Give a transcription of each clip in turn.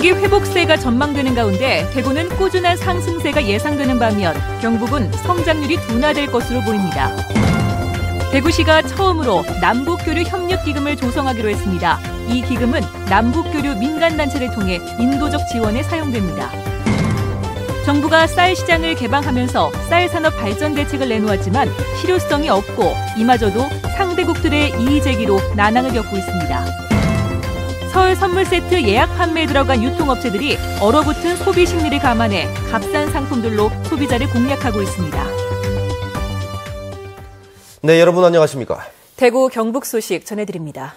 경기 회복세가 전망되는 가운데 대구는 꾸준한 상승세가 예상되는 반면 경북은 성장률이 둔화될 것으로 보입니다. 대구시가 처음으로 남북교류 협력기금을 조성하기로 했습니다. 이 기금은 남북교류 민간단체를 통해 인도적 지원에 사용됩니다. 정부가 쌀 시장을 개방하면서 쌀 산업 발전 대책을 내놓았지만 실효성이 없고 이마저도 상대국들의 이의 제기로 난항을 겪고 있습니다. 설 선물 세트 예약 판매에 들어간 유통업체들이 얼어붙은 소비 심리를 감안해 값싼 상품들로 소비자를 공략하고 있습니다. 네, 여러분 안녕하십니까? 대구 경북 소식 전해드립니다.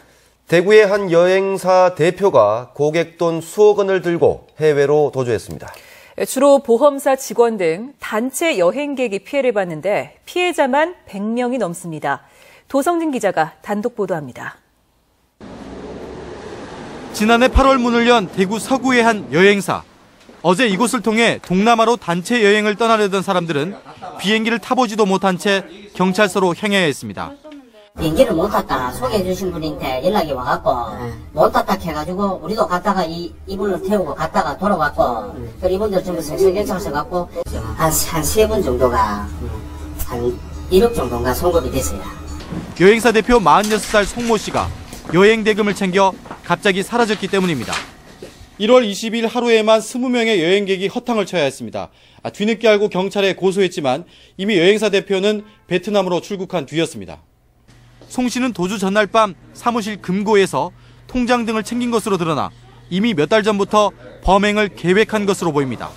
대구의 한 여행사 대표가 고객 돈 수억 원을 들고 해외로 도주했습니다. 주로 보험사 직원 등 단체 여행객이 피해를 봤는데 피해자만 100명이 넘습니다. 도성진 기자가 단독 보도합니다. 지난해 8월 문을 연 대구 서구의 한 여행사. 어제 이곳을 통해 동남아로 단체 여행을 떠나려던 사람들은 비행기를 타보지도 못한 채 경찰서로 향해야 했습니다. 비행기를 못 탔다 소개해 주신 분한테 연락이 와갖고 못 탔다 해가지고 우리도 갔다가 이분을 태우고 갔다가 돌아왔고 이분들 전부 생생경찰서 갔고 한 3번 정도가 한 1억 정도가 송금이 됐어요. 여행사 대표 46살 송모 씨가 여행 대금을 챙겨 갑자기 사라졌기 때문입니다. 1월 20일 하루에만 20명의 여행객이 허탕을 쳐야 했습니다. 뒤늦게 알고 경찰에 고소했지만 이미 여행사 대표는 베트남으로 출국한 뒤였습니다. 송 씨는 도주 전날 밤 사무실 금고에서 통장 등을 챙긴 것으로 드러나 이미 몇 달 전부터 범행을 계획한 것으로 보입니다.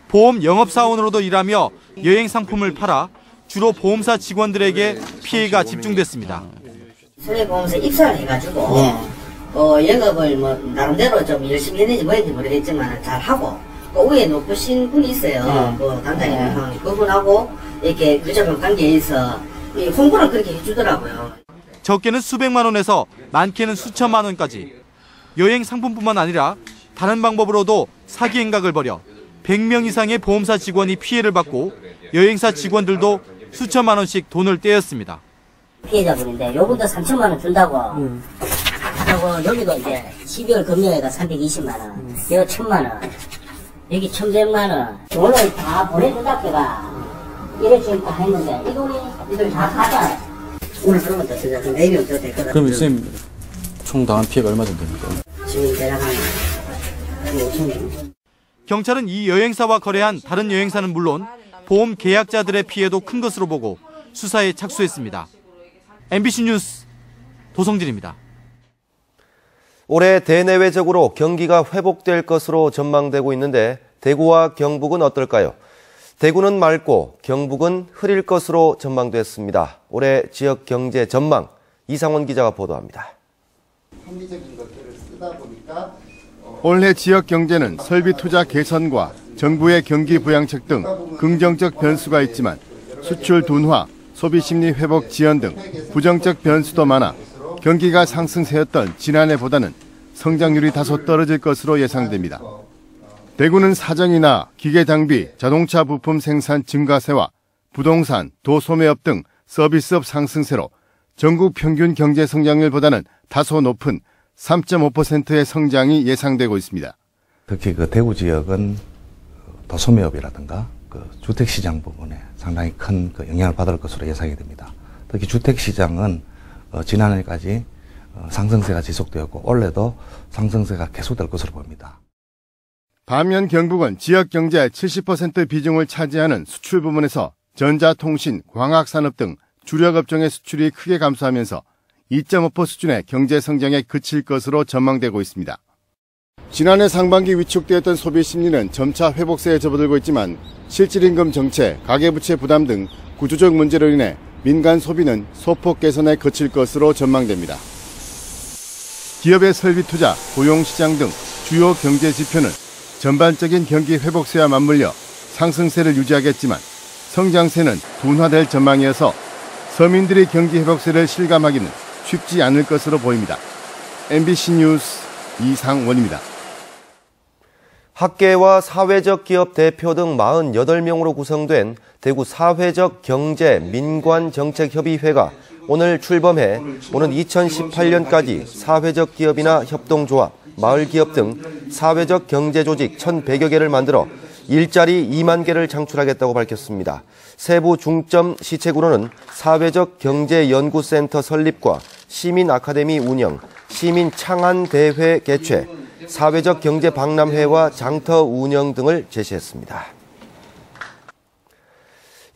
보험 영업사원으로도 일하며 여행 상품을 팔아 주로 보험사 직원들에게 피해가 집중됐습니다. 손해보험사 입사를 해가지고 영업을 나름대로 좀 열심히 했는지 뭐였는지 모르겠지만 잘하고 위에 높으신 분이 있어요. 담당이랑 그분하고 이렇게 그저분 관계에서 홍보를 그렇게 해주더라고요. 적게는 수백만 원에서 많게는 수천만 원까지. 여행 상품뿐만 아니라 다른 방법으로도 사기 행각을 벌여 100명 이상의 보험사 직원이 피해를 받고 여행사 직원들도 수천만 원씩 돈을 떼었습니다. 피해자분인데 요분도 3천만 원 준다고 그리고 여기도 이제 12월 금요일가 320만 원 여기 1,000만 원 여기 1,100만 원 오늘 다 보내준다 걔가 이래 지금 다 했는데 이 돈이 이들 다 가자. 오늘 그러면 더 쓰자. 4명 더 됐거든. 그럼 선생님 총 당한 피해가 얼마 정도 됩니까? 지금 대략 한 5천. 경찰은 이 여행사와 거래한 다른 여행사는 물론 보험 계약자들의 피해도 큰 것으로 보고 수사에 착수했습니다. MBC 뉴스 도성진입니다. 올해 대내외적으로 경기가 회복될 것으로 전망되고 있는데 대구와 경북은 어떨까요? 대구는 맑고 경북은 흐릴 것으로 전망됐습니다. 올해 지역 경제 전망 이상원 기자가 보도합니다. 올해 지역 경제는 설비 투자 개선과 정부의 경기 부양책 등 긍정적 변수가 있지만 수출 둔화, 소비 심리 회복 지연 등 부정적 변수도 많아 경기가 상승세였던 지난해보다는 성장률이 다소 떨어질 것으로 예상됩니다. 대구는 사정이나 기계 장비, 자동차 부품 생산 증가세와 부동산, 도소매업 등 서비스업 상승세로 전국 평균 경제 성장률보다는 다소 높은 3.5%의 성장이 예상되고 있습니다. 특히 대구 지역은 도소매업이라든가 주택시장 부분에 상당히 큰 영향을 받을 것으로 예상이 됩니다. 특히 주택시장은 지난해까지 상승세가 지속되었고 올해도 상승세가 계속될 것으로 봅니다. 반면 경북은 지역 경제의 70% 비중을 차지하는 수출 부문에서 전자통신, 광학산업 등 주력 업종의 수출이 크게 감소하면서 2.5% 수준의 경제 성장에 그칠 것으로 전망되고 있습니다. 지난해 상반기 위축되었던 소비 심리는 점차 회복세에 접어들고 있지만 실질임금 정책, 가계부채 부담 등 구조적 문제로 인해 민간 소비는 소폭 개선에 그칠 것으로 전망됩니다. 기업의 설비 투자, 고용시장 등 주요 경제 지표는 전반적인 경기 회복세와 맞물려 상승세를 유지하겠지만 성장세는 둔화될 전망이어서 서민들이 경기 회복세를 실감하기는 쉽지 않을 것으로 보입니다. MBC 뉴스 이상원입니다. 학계와 사회적 기업 대표 등 48명으로 구성된 대구 사회적 경제 민관 정책 협의회가 오늘 출범해 오는 2018년까지 사회적 기업이나 협동조합, 마을기업 등 사회적 경제조직 1,100여 개를 만들어 일자리 2만 개를 창출하겠다고 밝혔습니다. 세부 중점 시책으로는 사회적 경제연구센터 설립과 시민 아카데미 운영, 시민 창안 대회 개최, 사회적 경제 박람회와 장터 운영 등을 제시했습니다.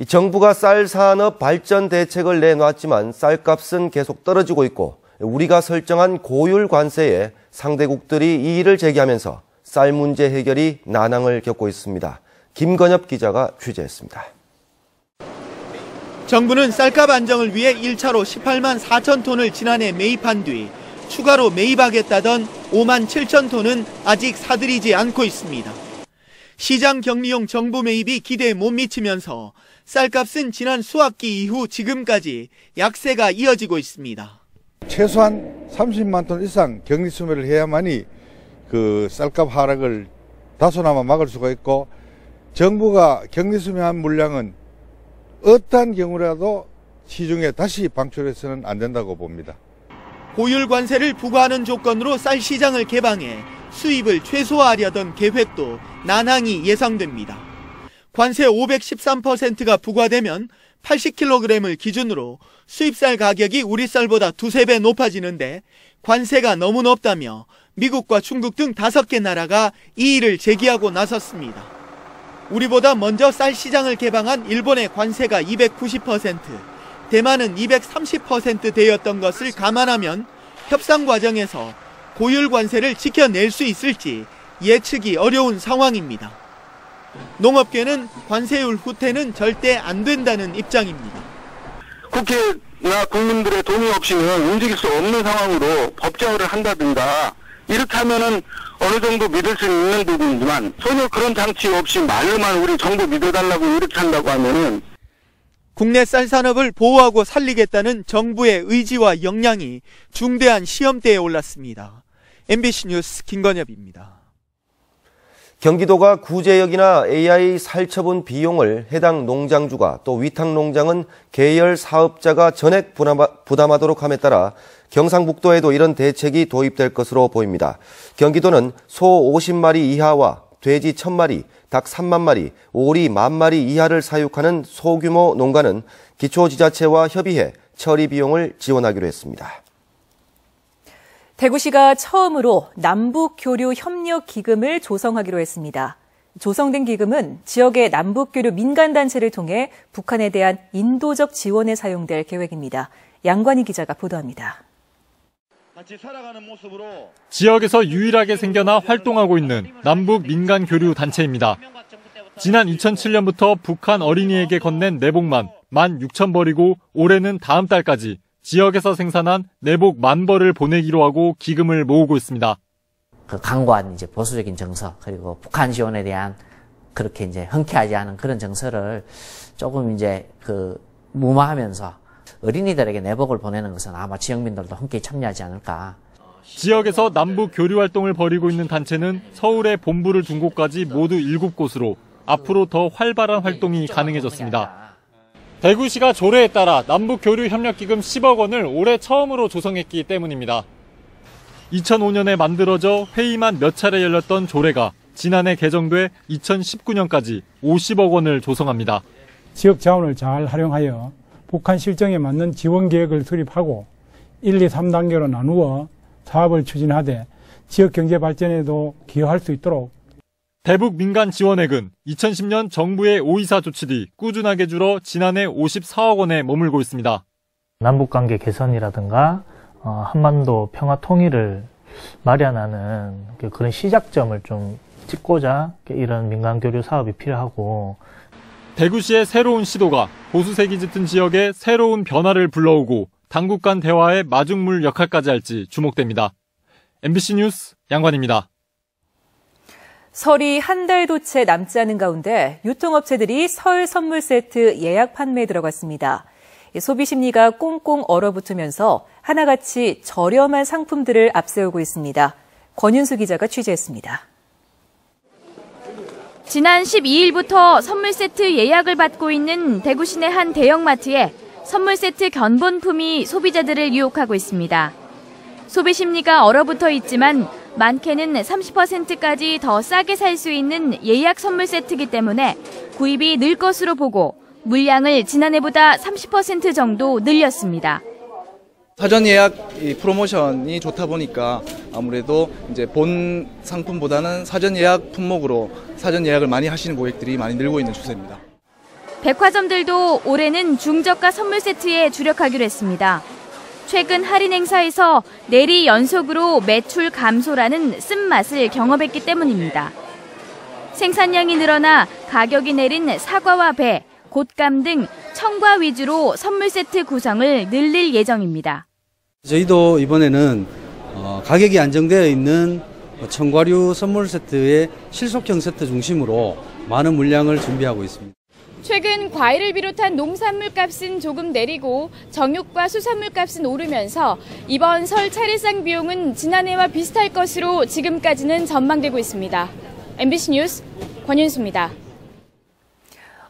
정부가 쌀 산업 발전 대책을 내놨지만 쌀값은 계속 떨어지고 있고 우리가 설정한 고율 관세에 상대국들이 이의를 제기하면서 쌀 문제 해결이 난항을 겪고 있습니다. 김건엽 기자가 취재했습니다. 정부는 쌀값 안정을 위해 1차로 18만 4천 톤을 지난해 매입한 뒤 추가로 매입하겠다던 5만 7천 톤은 아직 사들이지 않고 있습니다. 시장 격리용 정부 매입이 기대에 못 미치면서 쌀값은 지난 수학기 이후 지금까지 약세가 이어지고 있습니다. 최소한 30만 톤 이상 격리 수매를 해야만이 그 쌀값 하락을 다소나마 막을 수가 있고, 정부가 격리 수매한 물량은 어떠한 경우라도 시중에 다시 방출해서는 안 된다고 봅니다. 고율 관세를 부과하는 조건으로 쌀 시장을 개방해 수입을 최소화하려던 계획도 난항이 예상됩니다. 관세 513%가 부과되면 80kg을 기준으로 수입쌀 가격이 우리 쌀보다 2~3배 높아지는데 관세가 너무 높다며 미국과 중국 등 5개 나라가 이의를 제기하고 나섰습니다. 우리보다 먼저 쌀 시장을 개방한 일본의 관세가 290%, 대만은 230%대였던 것을 감안하면 협상 과정에서 고율 관세를 지켜낼 수 있을지 예측이 어려운 상황입니다. 농업계는 관세율 후퇴는 절대 안 된다는 입장입니다. 국회나 국민들의 동의 없이는 움직일 수 없는 상황으로 법제화를 한다든가 이렇게 하면은 어느 정도 믿을 수 있는 부분이지만 전혀 그런 장치 없이 말로만 우리 정부 믿어달라고 이렇게 한다고 하면은 국내 쌀 산업을 보호하고 살리겠다는 정부의 의지와 역량이 중대한 시험대에 올랐습니다. MBC 뉴스 김건엽입니다. 경기도가 구제역이나 AI 살처분 비용을 해당 농장주가 또 위탁농장은 계열 사업자가 전액 부담하도록 함에 따라 경상북도에도 이런 대책이 도입될 것으로 보입니다. 경기도는 소 50마리 이하와 돼지 1,000마리, 닭 3만 마리, 오리 10,000마리 이하를 사육하는 소규모 농가는 기초지자체와 협의해 처리 비용을 지원하기로 했습니다. 대구시가 처음으로 남북교류협력기금을 조성하기로 했습니다. 조성된 기금은 지역의 남북교류 민간단체를 통해 북한에 대한 인도적 지원에 사용될 계획입니다. 양관희 기자가 보도합니다. 지역에서 유일하게 생겨나 활동하고 있는 남북 민간교류 단체입니다. 지난 2007년부터 북한 어린이에게 건넨 내복만 16,000벌이고 올해는 다음 달까지 지역에서 생산한 내복 10,000벌을 보내기로 하고 기금을 모으고 있습니다. 그 강고한 이제 보수적인 정서, 그리고 북한 지원에 대한 그렇게 이제 흔쾌하지 않은 그런 정서를 조금 이제 무마하면서 어린이들에게 내복을 보내는 것은 아마 지역민들도 함께 참여하지 않을까. 지역에서 남북 교류 활동을 벌이고 있는 단체는 서울에 본부를 둔 곳까지 모두 7곳으로 앞으로 더 활발한 활동이 가능해졌습니다. 대구시가 조례에 따라 남북교류협력기금 10억 원을 올해 처음으로 조성했기 때문입니다. 2005년에 만들어져 회의만 몇 차례 열렸던 조례가 지난해 개정돼 2019년까지 50억 원을 조성합니다. 지역 자원을 잘 활용하여 북한 실정에 맞는 지원 계획을 수립하고 1, 2, 3단계로 나누어 사업을 추진하되 지역 경제 발전에도 기여할 수 있도록. 대북 민간 지원액은 2010년 정부의 5.24 조치 뒤 꾸준하게 줄어 지난해 54억 원에 머물고 있습니다. 남북관계 개선이라든가 한반도 평화 통일을 마련하는 그런 시작점을 좀 찍고자 이런 민간교류 사업이 필요하고, 대구시의 새로운 시도가 보수색이 짙은 지역에 새로운 변화를 불러오고 당국 간 대화의 마중물 역할까지 할지 주목됩니다. MBC 뉴스 양관입니다. 설이 한 달도 채 남지 않은 가운데 유통업체들이 설 선물 세트 예약 판매에 들어갔습니다. 소비 심리가 꽁꽁 얼어붙으면서 하나같이 저렴한 상품들을 앞세우고 있습니다. 권윤수 기자가 취재했습니다. 지난 12일부터 선물 세트 예약을 받고 있는 대구 시내 한 대형마트에 선물 세트 견본품이 소비자들을 유혹하고 있습니다. 소비 심리가 얼어붙어 있지만 많게는 30%까지 더 싸게 살 수 있는 예약 선물 세트이기 때문에 구입이 늘 것으로 보고 물량을 지난해보다 30% 정도 늘렸습니다. 사전 예약 프로모션이 좋다 보니까 아무래도 이제 본 상품보다는 사전 예약 품목으로 사전 예약을 많이 하시는 고객들이 많이 늘고 있는 추세입니다. 백화점들도 올해는 중저가 선물 세트에 주력하기로 했습니다. 최근 할인 행사에서 내리 연속으로 매출 감소라는 쓴맛을 경험했기 때문입니다. 생산량이 늘어나 가격이 내린 사과와 배, 곶감 등 청과 위주로 선물 세트 구성을 늘릴 예정입니다. 저희도 이번에는 가격이 안정되어 있는 청과류 선물 세트의 실속형 세트 중심으로 많은 물량을 준비하고 있습니다. 최근 과일을 비롯한 농산물 값은 조금 내리고 정육과 수산물 값은 오르면서 이번 설 차례상 비용은 지난해와 비슷할 것으로 지금까지는 전망되고 있습니다. MBC 뉴스 권윤수입니다.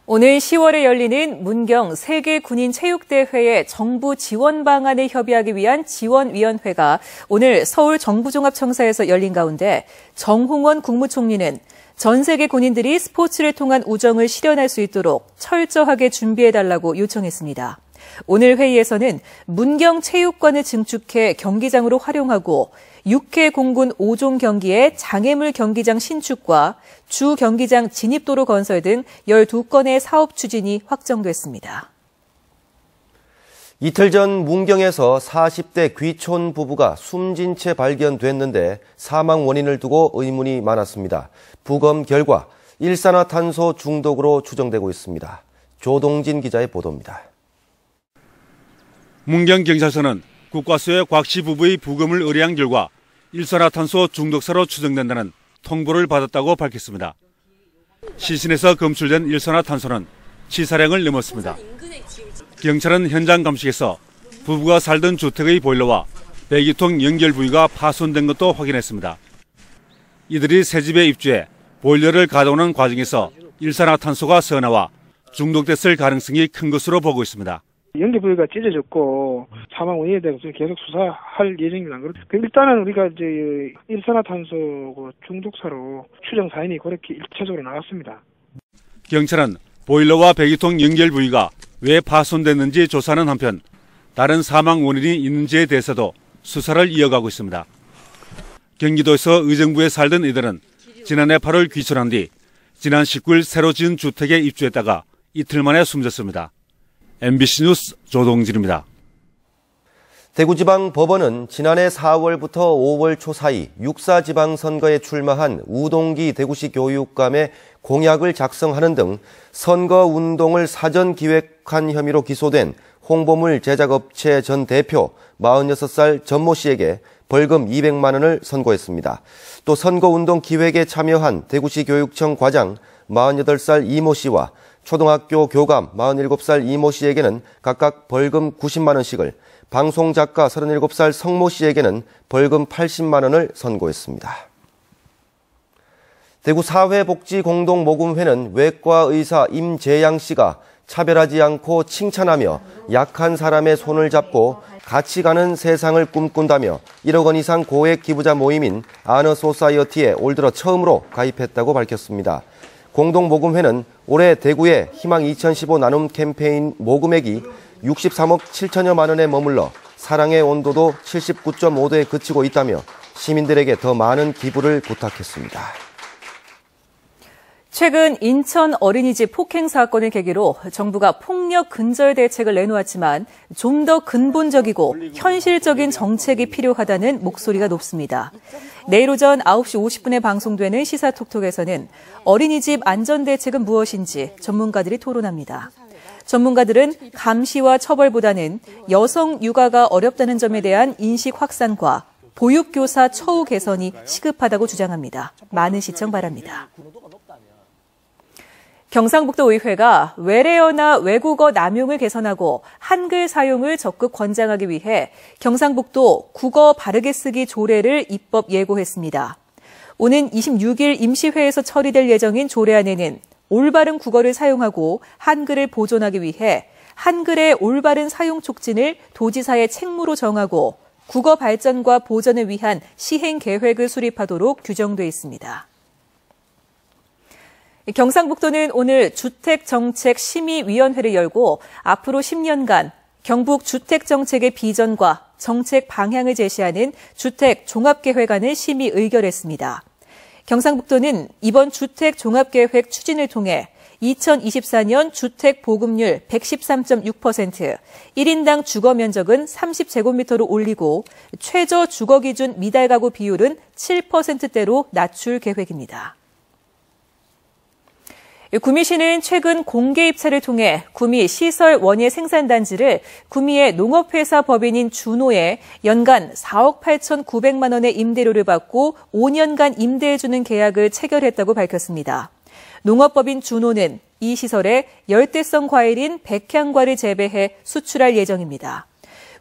오늘 10월에 열리는 문경 세계군인체육대회의 정부 지원 방안을 협의하기 위한 지원위원회가 오늘 서울 정부종합청사에서 열린 가운데 정홍원 국무총리는 전 세계 군인들이 스포츠를 통한 우정을 실현할 수 있도록 철저하게 준비해달라고 요청했습니다. 오늘 회의에서는 문경 체육관을 증축해 경기장으로 활용하고 6회 공군 5종 경기의 장애물 경기장 신축과 주 경기장 진입도로 건설 등 12건의 사업 추진이 확정됐습니다. 이틀 전 문경에서 40대 귀촌 부부가 숨진 채 발견됐는데 사망 원인을 두고 의문이 많았습니다. 부검 결과 일산화탄소 중독으로 추정되고 있습니다. 조동진 기자의 보도입니다. 문경경찰서는 국과수의 곽씨 부부의 부검을 의뢰한 결과 일산화탄소 중독사로 추정된다는 통보를 받았다고 밝혔습니다. 시신에서 검출된 일산화탄소는 치사량을 넘었습니다. 경찰은 현장 감식에서 부부가 살던 주택의 보일러와 배기통 연결 부위가 파손된 것도 확인했습니다. 이들이 새 집에 입주해 보일러를 가동하는 과정에서 일산화탄소가 새어나와 중독됐을 가능성이 큰 것으로 보고 있습니다. 연결 부위가 찢어졌고 사망 원인에 대해서 계속 수사할 예정입니다. 일단은 우리가 이제 일산화탄소 중독사로 추정 사인이 그렇게 1차적으로 나왔습니다. 경찰은 보일러와 배기통 연결 부위가 왜 파손됐는지 조사하는 한편 다른 사망 원인이 있는지에 대해서도 수사를 이어가고 있습니다. 경기도에서 의정부에 살던 이들은 지난해 8월 귀촌한 뒤 지난 19일 새로 지은 주택에 입주했다가 이틀 만에 숨졌습니다. MBC 뉴스 조동진입니다. 대구지방법원은 지난해 4월부터 5월 초 사이 6.4 지방선거에 출마한 우동기 대구시 교육감의 공약을 작성하는 등 선거운동을 사전 기획한 혐의로 기소된 홍보물 제작업체 전 대표 46살 전모 씨에게 벌금 200만 원을 선고했습니다. 또 선거운동 기획에 참여한 대구시 교육청 과장 48살 이모 씨와 초등학교 교감 47살 이모 씨에게는 각각 벌금 90만 원씩을, 방송작가 37살 성모 씨에게는 벌금 80만 원을 선고했습니다. 대구 사회복지공동모금회는 외과 의사 임재양 씨가 차별하지 않고 칭찬하며 약한 사람의 손을 잡고 같이 가는 세상을 꿈꾼다며 1억 원 이상 고액 기부자 모임인 아너소사이어티에 올 들어 처음으로 가입했다고 밝혔습니다. 공동모금회는 올해 대구의 희망 2015 나눔 캠페인 모금액이 63억 7천여만 원에 머물러 사랑의 온도도 79.5도에 그치고 있다며 시민들에게 더 많은 기부를 부탁했습니다. 최근 인천 어린이집 폭행 사건을 계기로 정부가 폭력 근절 대책을 내놓았지만 좀 더 근본적이고 현실적인 정책이 필요하다는 목소리가 높습니다. 내일 오전 9시 50분에 방송되는 시사톡톡에서는 어린이집 안전대책은 무엇인지 전문가들이 토론합니다. 전문가들은 감시와 처벌보다는 여성 육아가 어렵다는 점에 대한 인식 확산과 보육교사 처우 개선이 시급하다고 주장합니다. 많은 시청 바랍니다. 경상북도의회가 외래어나 외국어 남용을 개선하고 한글 사용을 적극 권장하기 위해 경상북도 국어 바르게 쓰기 조례를 입법 예고했습니다. 오는 26일 임시회에서 처리될 예정인 조례안에는 올바른 국어를 사용하고 한글을 보존하기 위해 한글의 올바른 사용 촉진을 도지사의 책무로 정하고 국어 발전과 보전을 위한 시행 계획을 수립하도록 규정돼 있습니다. 경상북도는 오늘 주택정책심의위원회를 열고 앞으로 10년간 경북 주택정책의 비전과 정책 방향을 제시하는 주택종합계획안을 심의 의결했습니다. 경상북도는 이번 주택종합계획 추진을 통해 2024년 주택보급률 113.6%, 1인당 주거면적은 30제곱미터로 올리고 최저 주거기준 미달가구 비율은 7%대로 낮출 계획입니다. 구미시는 최근 공개 입찰을 통해 구미 시설 원예 생산단지를 구미의 농업회사 법인인 준호에 연간 4억 8,900만 원의 임대료를 받고 5년간 임대해주는 계약을 체결했다고 밝혔습니다. 농업법인 준호는 이 시설에 열대성 과일인 백향과를 재배해 수출할 예정입니다.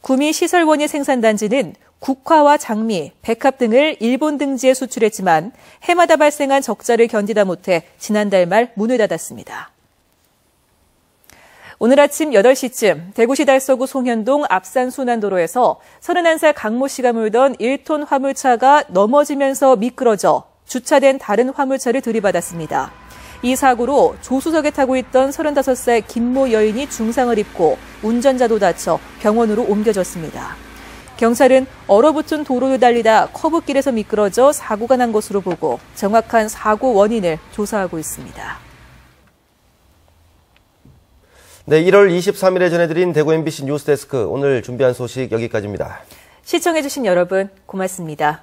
구미 시설 원예 생산단지는 국화와 장미, 백합 등을 일본 등지에 수출했지만 해마다 발생한 적자를 견디다 못해 지난달 말 문을 닫았습니다. 오늘 아침 8시쯤 대구시 달서구 송현동 앞산순환도로에서 31살 강모 씨가 몰던 1톤 화물차가 넘어지면서 미끄러져 주차된 다른 화물차를 들이받았습니다. 이 사고로 조수석에 타고 있던 35살 김모 여인이 중상을 입고 운전자도 다쳐 병원으로 옮겨졌습니다. 경찰은 얼어붙은 도로를 달리다 커브길에서 미끄러져 사고가 난 것으로 보고 정확한 사고 원인을 조사하고 있습니다. 네, 1월 23일에 전해드린 대구 MBC 뉴스데스크 오늘 준비한 소식 여기까지입니다. 시청해주신 여러분 고맙습니다.